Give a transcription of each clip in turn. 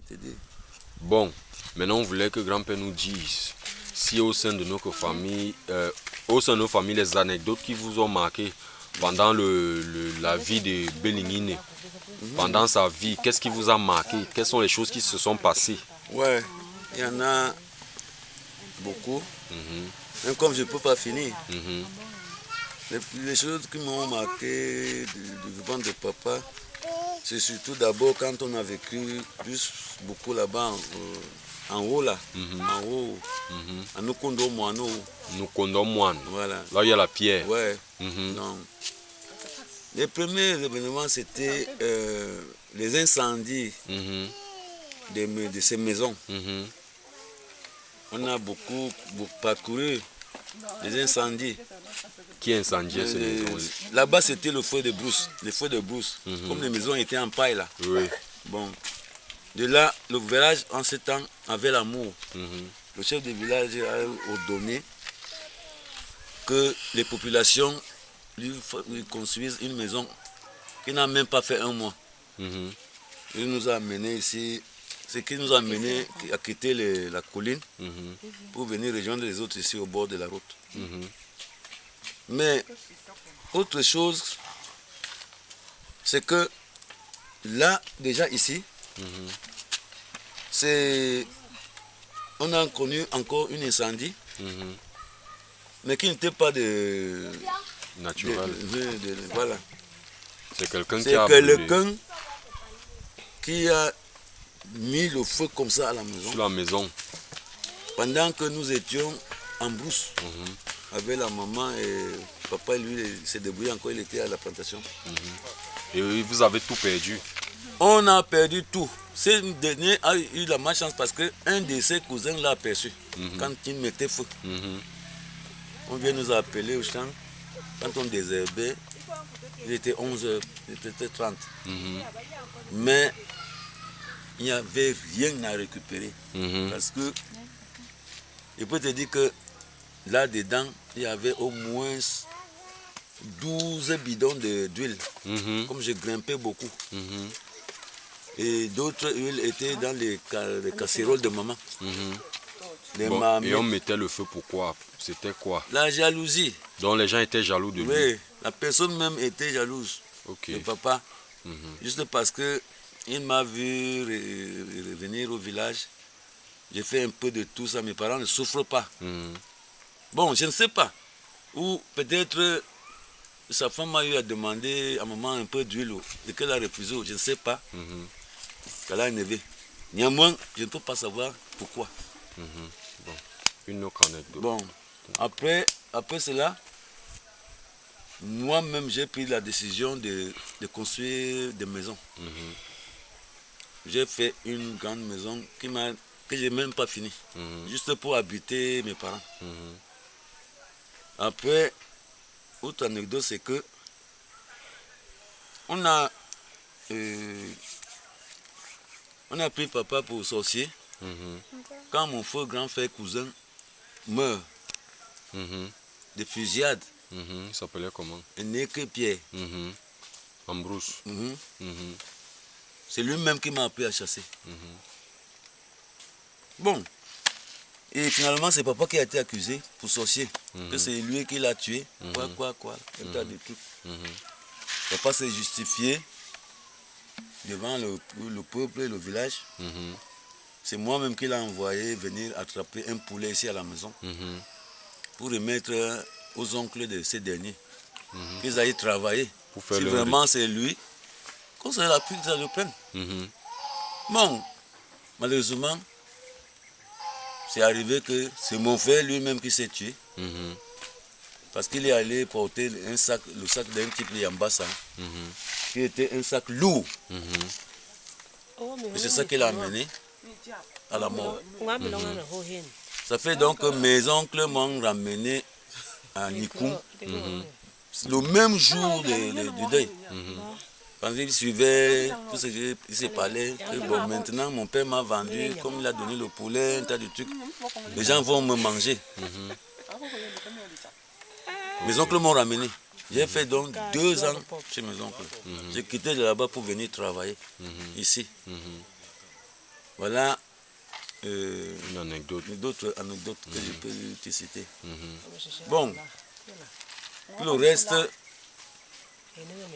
t'aider. Bon, maintenant on voulait que grand-père nous dise si au sein de notre famille, au sein de nos familles, les anecdotes qui vous ont marqué pendant la vie de Belingine, pendant sa vie, qu'est-ce qui vous a marqué? Quelles sont les choses qui se sont passées? Ouais, il y en a beaucoup. Même comme je ne peux pas finir. Les choses qui m'ont marqué du vivant de papa, c'est surtout d'abord quand on a vécu plus beaucoup là-bas en haut là, en haut, à Nukondo Moano. Nukondo Moine, Voilà. là où il y a la pierre. Ouais. Donc, les premiers événements, c'était les incendies de ces maisons. On a beaucoup parcouru les incendies. Qui incendiait ces maisons? Là-bas, c'était le feu de brousse. Les feux de brousse. Comme les maisons étaient en paille là. Oui. Bon. De là, le village en ce temps avait l'amour. Le chef de village a ordonné que les populations lui construisent une maison qui n'a même pas fait un mois. Il nous a amené ici, ce qui nous a amené à quitter la colline pour venir rejoindre les autres ici au bord de la route. Mais autre chose, c'est que là, déjà ici, on a connu encore un incendie, mais qui n'était pas de naturel. Voilà. C'est quelqu'un qui a mis le feu comme ça à la maison. Sur la maison. Pendant que nous étions en brousse avec la maman et papa, lui, il s'est débrouillé encore, il était à la plantation. Et vous avez tout perdu? On a perdu tout. Ce dernier a eu la malchance parce qu'un de ses cousins l'a aperçu quand il mettait feu. On vient nous appeler au champ. Quand on désherbait, il était 11h, il était 30. Mais il n'y avait rien à récupérer. Parce que, je peux te dire que là-dedans, il y avait au moins 12 bidons d'huile. Comme je grimpais beaucoup. Et d'autres huiles étaient dans les casseroles de maman. Bon, et on mettait le feu pourquoi? C'était quoi? La jalousie. Donc les gens étaient jaloux de lui? Oui, la personne même était jalouse de papa. Juste parce qu'il m'a vu revenir au village. J'ai fait un peu de tout ça, mes parents ne souffrent pas. Bon, je ne sais pas. Ou peut-être sa femme a eu à demander à maman un peu d'huile et qu'elle a refusé, je ne sais pas. Elle a énervé. Néanmoins, je ne peux pas savoir pourquoi. Bon, une autre anecdote. Bon, après cela, moi-même j'ai pris la décision de construire des maisons. J'ai fait une grande maison que je n'ai même pas fini, juste pour habiter mes parents. Après, autre anecdote, c'est que on a pris papa pour sorcier. Quand mon feu grand frère cousin meurt de fusillade. Il s'appelait comment? Il n'est que Pierre. En brousse. C'est lui-même qui m'a appris à chasser. Bon. Et finalement, c'est papa qui a été accusé pour sorcier. Que c'est lui qui l'a tué. Quoi. Un tas de trucs. Papa s'est justifié devant le peuple et le village. C'est moi-même qui l'ai envoyé venir attraper un poulet ici à la maison pour remettre aux oncles de ces derniers. Qu'ils aillent travailler. Si vraiment c'est lui, qu'on se la pute, ça le prenne. Bon, malheureusement, c'est arrivé que c'est mon frère lui-même qui s'est tué. Parce qu'il est allé porter le sac d'un type de Yambassa, qui était un sac lourd. Et c'est ça qu'il a amené à la mort. Ça fait donc que mes oncles m'ont ramené à Nikou le même jour du deuil. Quand il suivait tout ce qui s'est parlé, bon, maintenant mon père m'a vendu, comme il a donné le poulet, un tas de trucs, les gens vont me manger. Mes oncles m'ont ramené. J'ai fait donc 2 ans chez mes oncles. J'ai quitté de là-bas pour venir travailler ici. Voilà Une anecdote. d'autres anecdotes que je peux te citer. Bon, pour le reste,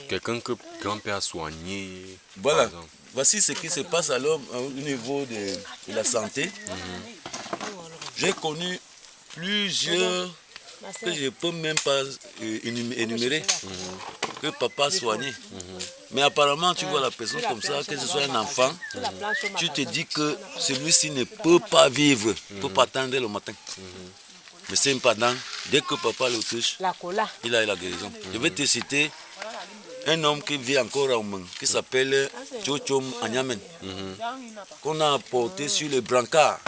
Quelqu'un que grand-père a soigné. voilà. Par exemple. Voici ce qui se passe alors au niveau de la santé. J'ai connu plusieurs que je ne peux même pas énumérer que papa soignait. Mais apparemment, tu vois la personne comme ça, que ce soit un enfant, tu te dis que celui-ci ne peut pas vivre, ne peut pas attendre le matin. Mais c'est pendant, dès que papa le touche, il a la guérison. Je vais te citer un homme qui vit encore à Oumang, qui s'appelle Tchochom Anyamen, qu'on a apporté sur le brancard.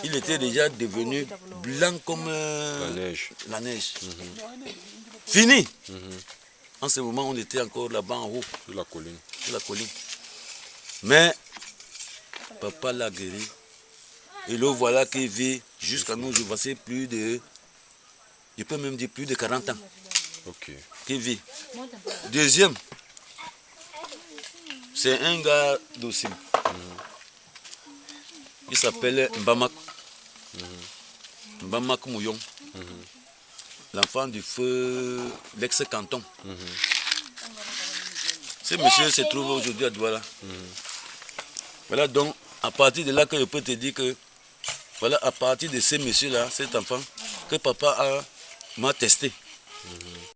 Il était déjà devenu blanc comme la neige. Fini. En ce moment, on était encore là-bas en haut. Sur la colline. Sur la colline. Mais papa l'a guéri. Et le voilà qui vit jusqu'à nous, je voici plus de, je peux même dire plus de 40 ans. Ok. Qui vit. Deuxième, c'est un gars d'Ossim. Il s'appelle Mbamak. Mbamak Mouyon. L'enfant du feu l'ex-canton. Ce monsieur se trouve aujourd'hui à Douala. Voilà donc, à partir de là que je peux te dire que, voilà, à partir de ce monsieur-là, cet enfant, que papa m'a testé.